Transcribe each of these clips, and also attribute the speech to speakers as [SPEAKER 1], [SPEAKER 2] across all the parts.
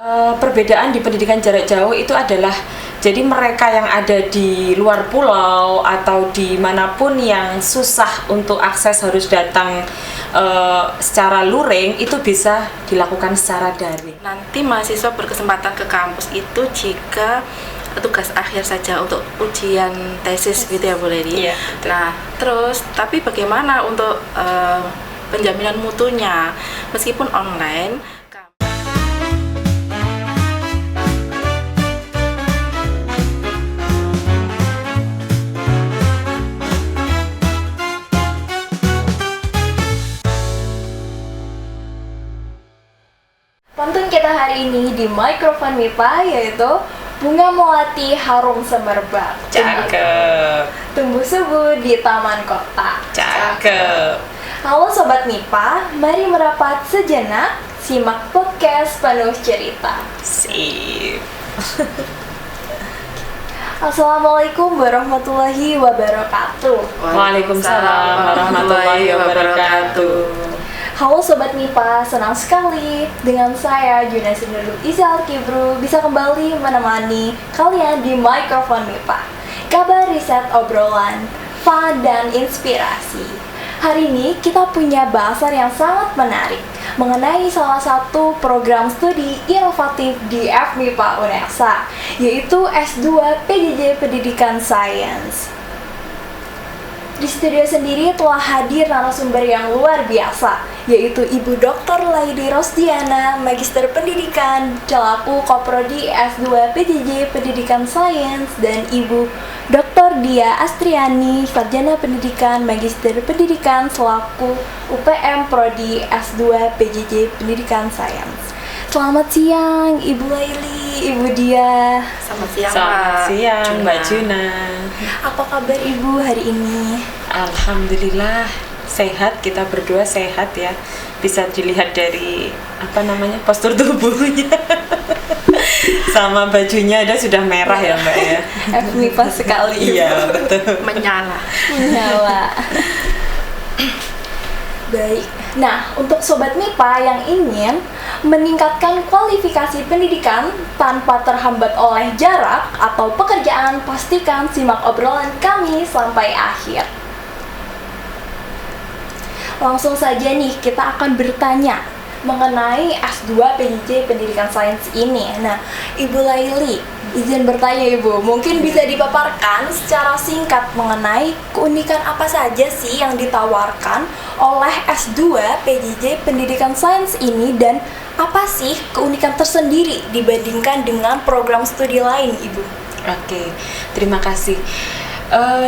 [SPEAKER 1] Perbedaan di pendidikan jarak jauh itu adalah jadi mereka yang ada di luar pulau atau dimanapun yang susah untuk akses harus datang secara luring itu bisa dilakukan secara daring.
[SPEAKER 2] Nanti mahasiswa berkesempatan ke kampus itu jika tugas akhir saja untuk ujian tesis gitu ya Bu Lady.
[SPEAKER 1] Iya,
[SPEAKER 2] nah terus tapi bagaimana untuk penjaminan mutunya meskipun online?
[SPEAKER 3] Pantun kita hari ini di Mikrofon MIPA yaitu Bunga Melati Harum Semerbak.
[SPEAKER 1] Cakep.
[SPEAKER 3] Tumbuh subur di Taman Kota.
[SPEAKER 1] Cakep.
[SPEAKER 3] Halo Sobat MIPA, mari merapat sejenak, simak podcast penuh cerita.
[SPEAKER 1] Sip.
[SPEAKER 3] Assalamualaikum warahmatullahi wabarakatuh.
[SPEAKER 1] Waalaikumsalam warahmatullahi wabarakatuh.
[SPEAKER 3] Halo Sobat MIPA, senang sekali dengan saya Junasi Nurul Izal Kibru bisa kembali menemani kalian di Mikrofon MIPA. Kabar riset obrolan, fun dan inspirasi. Hari ini kita punya bahasan yang sangat menarik mengenai salah satu program studi inovatif di FMIPA Unesa, yaitu S2 PJJ Pendidikan Sains. Di studio sendiri telah hadir narasumber yang luar biasa, yaitu Ibu Dr. Laidi Rosdiana, Magister Pendidikan, Celaku Koprodi S2 PJJ Pendidikan Sains, dan Ibu Dr. Dia Astriani, Sarjana Pendidikan, Magister Pendidikan, selaku UPM Prodi S2 PJJ Pendidikan Sains. Selamat siang Ibu Laili, Ibu Dia.
[SPEAKER 2] Selamat siang,
[SPEAKER 1] Selamat siang Mbak Juna.
[SPEAKER 3] Apa kabar Ibu hari ini?
[SPEAKER 1] Alhamdulillah sehat, kita berdua sehat ya. Bisa dilihat dari postur tubuhnya. Sama bajunya ada sudah merah ya Mbak ya.
[SPEAKER 3] FMIPA sekali.
[SPEAKER 1] Iya betul.
[SPEAKER 2] Menyala.
[SPEAKER 3] Baik. Nah, untuk Sobat MIPA yang ingin meningkatkan kualifikasi pendidikan tanpa terhambat oleh jarak atau pekerjaan, pastikan simak obrolan kami sampai akhir. Langsung saja nih, kita akan bertanya mengenai S2 PJJ Pendidikan Sains ini. Nah, Ibu Laili, izin bertanya Ibu, mungkin bisa dipaparkan secara singkat mengenai keunikan apa saja sih yang ditawarkan oleh S2 PJJ Pendidikan Sains ini dan apa sih keunikan tersendiri dibandingkan dengan program studi lain, Ibu?
[SPEAKER 1] Oke, terima kasih.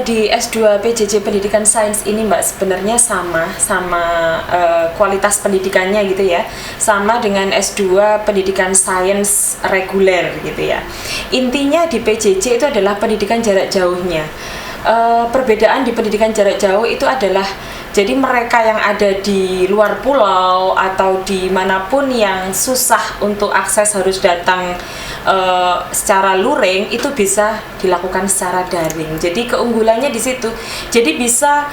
[SPEAKER 1] Di S2 PJJ Pendidikan Sains ini Mbak sebenarnya sama kualitas pendidikannya gitu ya, sama dengan S2 Pendidikan Sains reguler gitu ya. Intinya di PJJ itu adalah pendidikan jarak jauhnya. Perbedaan di pendidikan jarak jauh itu adalah jadi mereka yang ada di luar pulau atau dimanapun yang susah untuk akses harus datang secara luring itu bisa dilakukan secara daring. Jadi keunggulannya di situ. Jadi bisa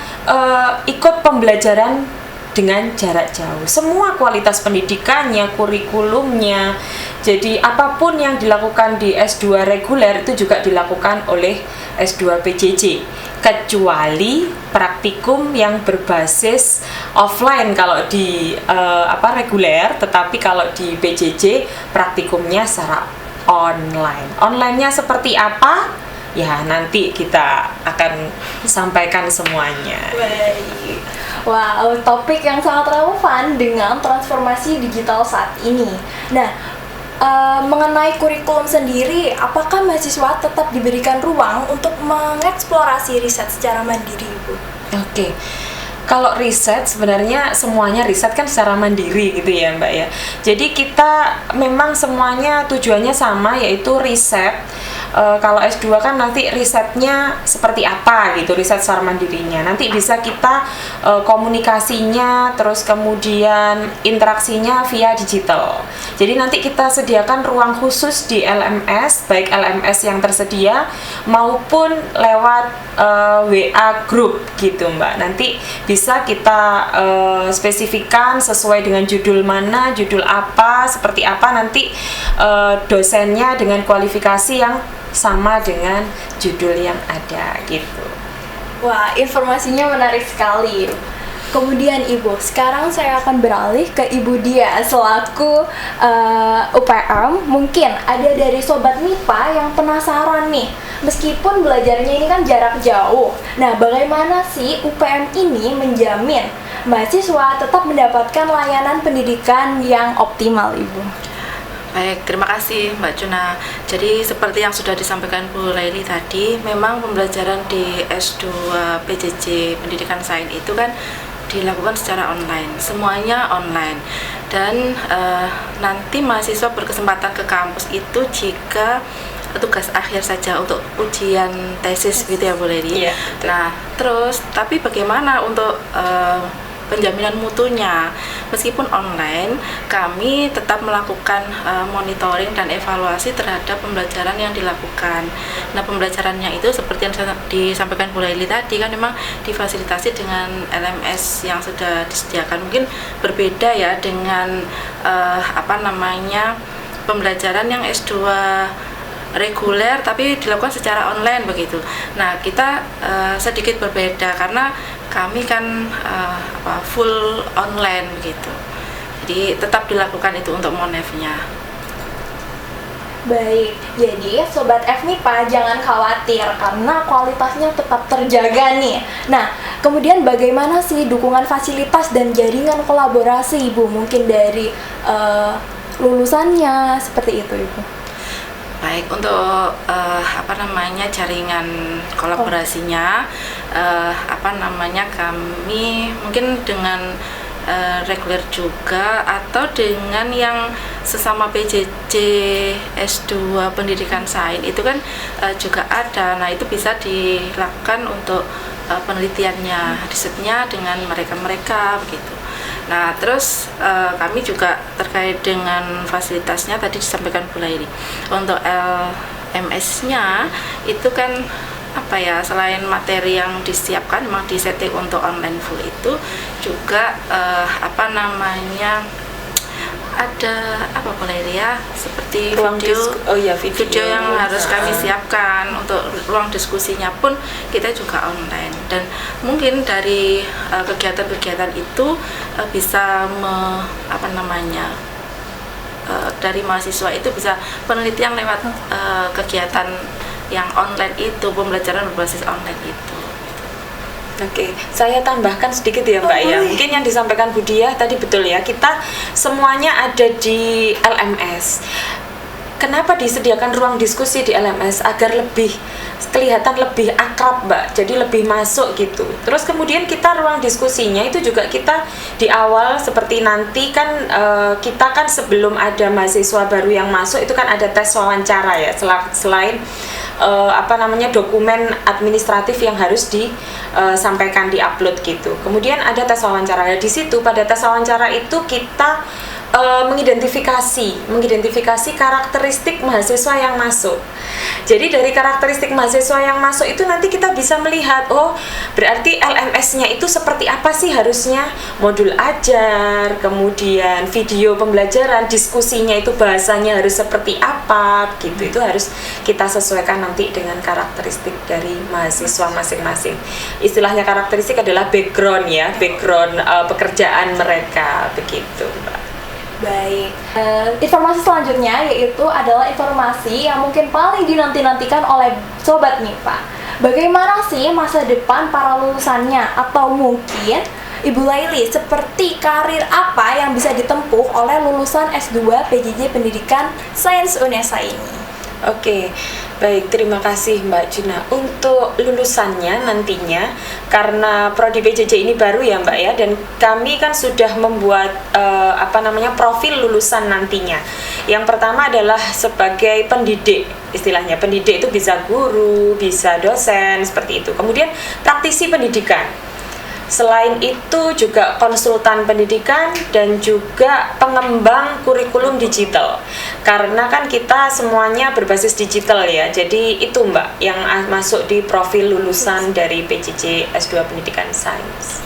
[SPEAKER 1] ikut pembelajaran dengan jarak jauh. Semua kualitas pendidikannya, kurikulumnya. Jadi apapun yang dilakukan di S2 reguler itu juga dilakukan oleh S2 PJJ. Kecuali praktikum yang berbasis offline kalau di reguler, tetapi kalau di PJJ praktikumnya secara online. Online-nya seperti apa? Ya nanti kita akan sampaikan semuanya.
[SPEAKER 3] Baik. Wow, topik yang sangat relevan dengan transformasi digital saat ini. Nah, mengenai kurikulum sendiri, apakah mahasiswa tetap diberikan ruang untuk mengeksplorasi riset secara mandiri, Bu?
[SPEAKER 1] Oke. Kalau riset sebenarnya semuanya riset kan secara mandiri gitu ya Mbak ya. Jadi kita memang semuanya tujuannya sama, yaitu riset kalau S2 kan nanti risetnya seperti apa gitu, riset secara mandirinya. Nanti bisa kita komunikasinya, terus kemudian interaksinya via digital. Jadi nanti kita sediakan ruang khusus di LMS, baik LMS yang tersedia maupun lewat WA group gitu Mbak. Nanti bisa kita spesifikkan sesuai dengan judul mana, judul apa, seperti apa, nanti dosennya dengan kualifikasi yang sama dengan judul yang ada gitu.
[SPEAKER 3] Wah, informasinya menarik sekali. Kemudian Ibu, sekarang saya akan beralih ke Ibu Dia selaku UPM. Mungkin ada dari Sobat MIPA yang penasaran nih, meskipun belajarnya ini kan jarak jauh. Nah, bagaimana sih UPM ini menjamin mahasiswa tetap mendapatkan layanan pendidikan yang optimal, Ibu?
[SPEAKER 2] Baik, terima kasih Mbak Juna. Jadi seperti yang sudah disampaikan Bu Laili tadi, memang pembelajaran di S2 PJJ Pendidikan Sains itu kan dilakukan secara online, semuanya online. Dan nanti mahasiswa berkesempatan ke kampus itu jika tugas akhir saja untuk ujian tesis gitu ya Bu Laili.
[SPEAKER 1] Iya,
[SPEAKER 2] nah, terus tapi bagaimana untuk penjaminan mutunya? Meskipun online, kami tetap melakukan monitoring dan evaluasi terhadap pembelajaran yang dilakukan. Nah, pembelajarannya itu seperti yang disampaikan Bu Laili tadi kan memang difasilitasi dengan LMS yang sudah disediakan. Mungkin berbeda ya dengan pembelajaran yang S2 reguler tapi dilakukan secara online begitu. Nah, kita sedikit berbeda karena kami kan full online begitu. Jadi tetap dilakukan itu untuk monefnya.
[SPEAKER 3] Baik, jadi Sobat FMIPA jangan khawatir karena kualitasnya tetap terjaga nih. Nah, kemudian bagaimana sih dukungan fasilitas dan jaringan kolaborasi Ibu? Mungkin dari lulusannya, seperti itu Ibu.
[SPEAKER 2] Baik, untuk jaringan kolaborasinya, kami mungkin dengan reguler juga atau dengan yang sesama PJJ S2 Pendidikan Sains itu kan juga ada. Nah, itu bisa dilakukan untuk penelitiannya, risetnya dengan mereka begitu. Nah, terus kami juga terkait dengan fasilitasnya tadi disampaikan Bu Laili. Untuk LMS-nya itu kan selain materi yang disiapkan memang disetting untuk online full, itu juga ada Bu Laili ya, seperti video yang harus kami siapkan. Untuk ruang diskusinya pun kita juga online, dan mungkin dari kegiatan-kegiatan itu bisa dari mahasiswa itu bisa penelitian lewat kegiatan yang online itu, pembelajaran berbasis online itu.
[SPEAKER 1] Oke, saya tambahkan sedikit ya Mbak ya. Mungkin yang disampaikan Bu Dia tadi betul ya, kita semuanya ada di LMS. Kenapa disediakan ruang diskusi di LMS? Agar lebih kelihatan lebih akrab Mbak, jadi lebih masuk gitu. Terus kemudian kita ruang diskusinya itu juga kita di awal seperti nanti kan kita kan sebelum ada mahasiswa baru yang masuk itu kan ada tes wawancara ya, selain dokumen administratif yang harus disampaikan, diupload gitu. Kemudian ada tes wawancara. Di situ pada tes wawancara itu kita mengidentifikasi karakteristik mahasiswa yang masuk. Jadi dari karakteristik mahasiswa yang masuk itu nanti kita bisa melihat, oh berarti LMS-nya itu seperti apa sih harusnya, modul ajar, kemudian video pembelajaran, diskusinya itu bahasanya harus seperti apa gitu. Itu harus kita sesuaikan nanti dengan karakteristik dari mahasiswa masing-masing. Istilahnya karakteristik adalah background ya, background pekerjaan mereka begitu Mbak.
[SPEAKER 3] Baik, informasi selanjutnya yaitu adalah informasi yang mungkin paling dinanti-nantikan oleh Sobat MIPA. Bagaimana sih masa depan para lulusannya? Atau mungkin Ibu Laili, seperti karir apa yang bisa ditempuh oleh lulusan S2 PJJ Pendidikan Sains UNESA ini?
[SPEAKER 1] Oke, baik, terima kasih Mbak Juna. Untuk lulusannya nantinya, karena Prodi PJJ ini baru ya Mbak ya, dan kami kan sudah membuat profil lulusan nantinya. Yang pertama adalah sebagai pendidik istilahnya. Pendidik itu bisa guru, bisa dosen, seperti itu. Kemudian praktisi pendidikan. Selain itu juga konsultan pendidikan dan juga pengembang kurikulum digital. Karena kan kita semuanya berbasis digital ya. Jadi itu Mbak yang masuk di profil lulusan dari PJJ S2 Pendidikan Sains.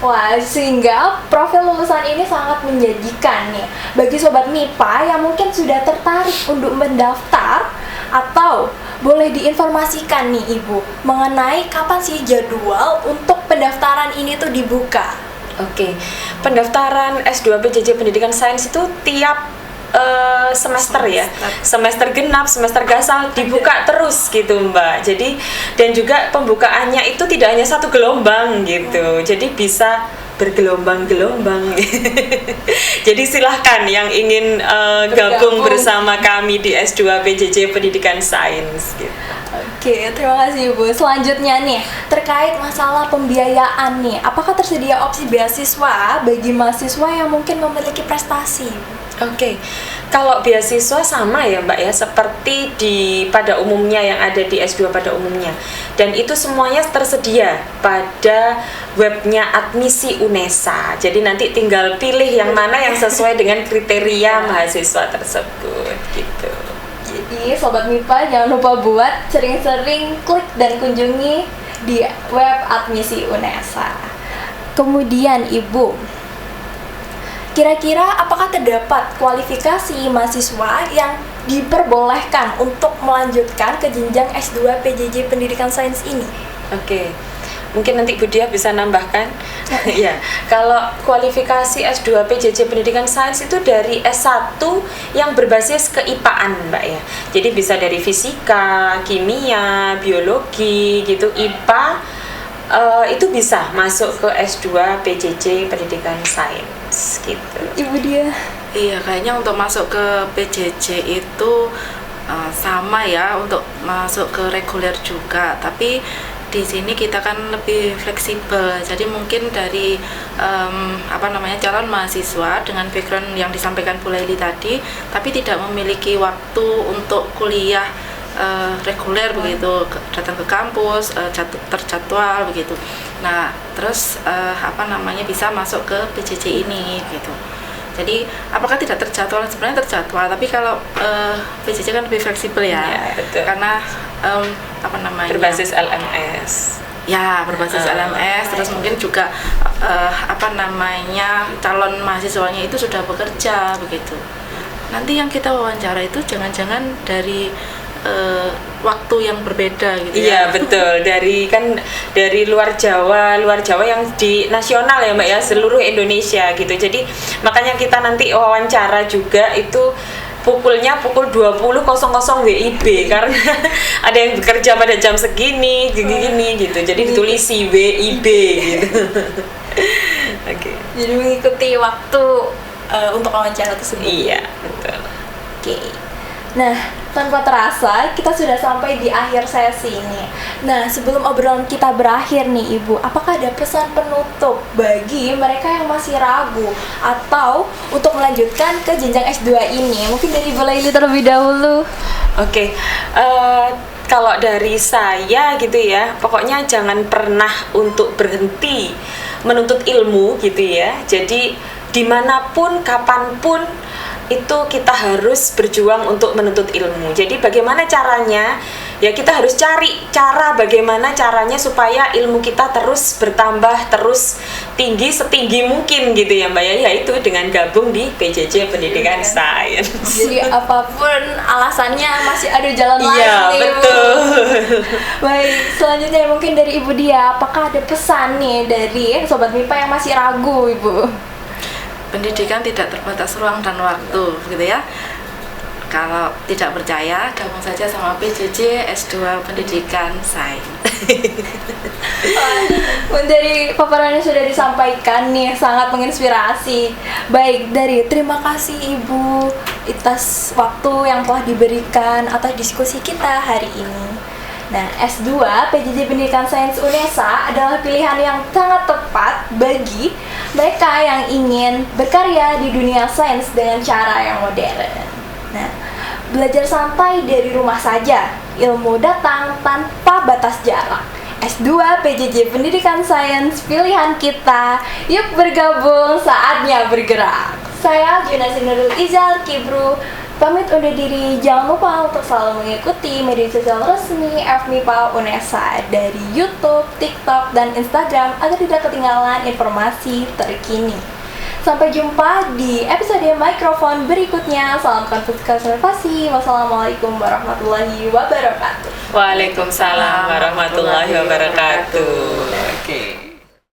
[SPEAKER 3] Wah, sehingga profil lulusan ini sangat menjanjikan nih bagi Sobat MIPA yang mungkin sudah tertarik untuk mendaftar, atau boleh diinformasikan nih Ibu mengenai kapan sih jadwal untuk pendaftaran ini tuh dibuka?
[SPEAKER 1] Oke, pendaftaran S2 PJJ Pendidikan Sains itu tiap semester ya, semester genap, semester gasal dibuka terus gitu Mbak. Jadi dan juga pembukaannya itu tidak hanya satu gelombang gitu, jadi bisa bergelombang-gelombang. Jadi silahkan yang ingin gabung bersama kami di S2 PJJ Pendidikan Sains gitu.
[SPEAKER 3] Oke, terima kasih Ibu. Selanjutnya nih, terkait masalah pembiayaan nih, apakah tersedia opsi beasiswa bagi mahasiswa yang mungkin memiliki prestasi?
[SPEAKER 1] Oke, kalau beasiswa sama ya Mbak ya, seperti pada umumnya yang ada di S2 pada umumnya. Dan itu semuanya tersedia pada webnya Admisi UNESA. Jadi nanti tinggal pilih yang mana yang sesuai dengan kriteria mahasiswa tersebut gitu.
[SPEAKER 3] Jadi Sobat MIPA jangan lupa buat sering-sering klik dan kunjungi di web Admisi UNESA. Kemudian Ibu, kira-kira apakah terdapat kualifikasi mahasiswa yang diperbolehkan untuk melanjutkan ke jenjang S2 PJJ Pendidikan Sains ini?
[SPEAKER 1] Oke, mungkin nanti Bu Dia bisa nambahkan. Ya, kalau kualifikasi S2 PJJ Pendidikan Sains itu dari S1 yang berbasis keIPA-an Mbak ya. Jadi bisa dari fisika, kimia, biologi gitu, IPA. Itu bisa masuk ke S2 PJJ Pendidikan Sains gitu.
[SPEAKER 3] Ibu Dia.
[SPEAKER 2] Iya, kayaknya untuk masuk ke PJJ itu sama ya, untuk masuk ke reguler juga, tapi di sini kita kan lebih fleksibel. Jadi mungkin dari calon mahasiswa dengan background yang disampaikan Bu Laili tadi, tapi tidak memiliki waktu untuk kuliah reguler begitu, datang ke kampus terjadwal begitu. Nah, terus bisa masuk ke PJJ ini gitu. Jadi apakah tidak terjadwal? Sebenarnya terjadwal, tapi kalau PJJ kan lebih fleksibel ya,
[SPEAKER 1] betul.
[SPEAKER 2] Karena
[SPEAKER 1] berbasis LMS.
[SPEAKER 2] Ya, berbasis LMS. Terus mungkin juga calon mahasiswanya itu sudah bekerja begitu. Nanti yang kita wawancara itu jangan-jangan dari waktu yang berbeda gitu ya.
[SPEAKER 1] Iya betul, dari luar Jawa yang di nasional ya Mbak ya, seluruh Indonesia gitu. Jadi makanya kita nanti wawancara juga itu pukul 20.00 WIB karena ada yang bekerja pada jam segini gini gitu. Jadi ditulisi WIB gitu. Oke.
[SPEAKER 3] Jadi mengikuti waktu untuk wawancara tersebut.
[SPEAKER 1] Iya, betul.
[SPEAKER 3] Oke. Nah, tanpa terasa kita sudah sampai di akhir sesi ini. Nah, sebelum obrolan kita berakhir nih Ibu, apakah ada pesan penutup bagi mereka yang masih ragu atau untuk melanjutkan ke jenjang S2 ini? Mungkin dari Bu Laili terlebih dahulu.
[SPEAKER 1] Oke, kalau dari saya gitu ya, pokoknya jangan pernah untuk berhenti menuntut ilmu gitu ya. Jadi dimanapun, kapanpun itu kita harus berjuang untuk menuntut ilmu. Jadi bagaimana caranya? Ya kita harus cari cara bagaimana caranya supaya ilmu kita terus bertambah, terus tinggi setinggi mungkin gitu ya Mbak ya. Yaitu dengan gabung di PJJ Pendidikan Sains.
[SPEAKER 3] Jadi apapun alasannya masih ada jalan lain.
[SPEAKER 1] Iya betul.
[SPEAKER 3] Baik, selanjutnya mungkin dari Ibu Dia, apakah ada pesan nih dari Sobat MIPA yang masih ragu Ibu?
[SPEAKER 2] Pendidikan tidak terbatas ruang dan waktu, gitu ya. Kalau tidak percaya, gabung saja sama PJJ S2 Pendidikan Sains.
[SPEAKER 3] Dari paparan yang sudah disampaikan nih sangat menginspirasi. Baik, terima kasih Ibu atas waktu yang telah diberikan atas diskusi kita hari ini. Nah, S2 PJJ Pendidikan Sains UNESA adalah pilihan yang sangat tepat bagi mereka yang ingin berkarya di dunia sains dengan cara yang modern. Nah, Belajar santai dari rumah saja, ilmu datang tanpa batas jarak. S2 PJJ Pendidikan Sains pilihan kita. Yuk bergabung, saatnya bergerak. Saya Junasi Nurul Izal Kibru pamit undur diri. Jangan lupa untuk selalu mengikuti media sosial resmi FMIPA UNESA dari YouTube, TikTok, dan Instagram agar tidak ketinggalan informasi terkini. Sampai jumpa di episode mikrofon berikutnya. Salam konservasi. Wassalamualaikum warahmatullahi wabarakatuh.
[SPEAKER 1] Waalaikumsalam warahmatullahi wabarakatuh.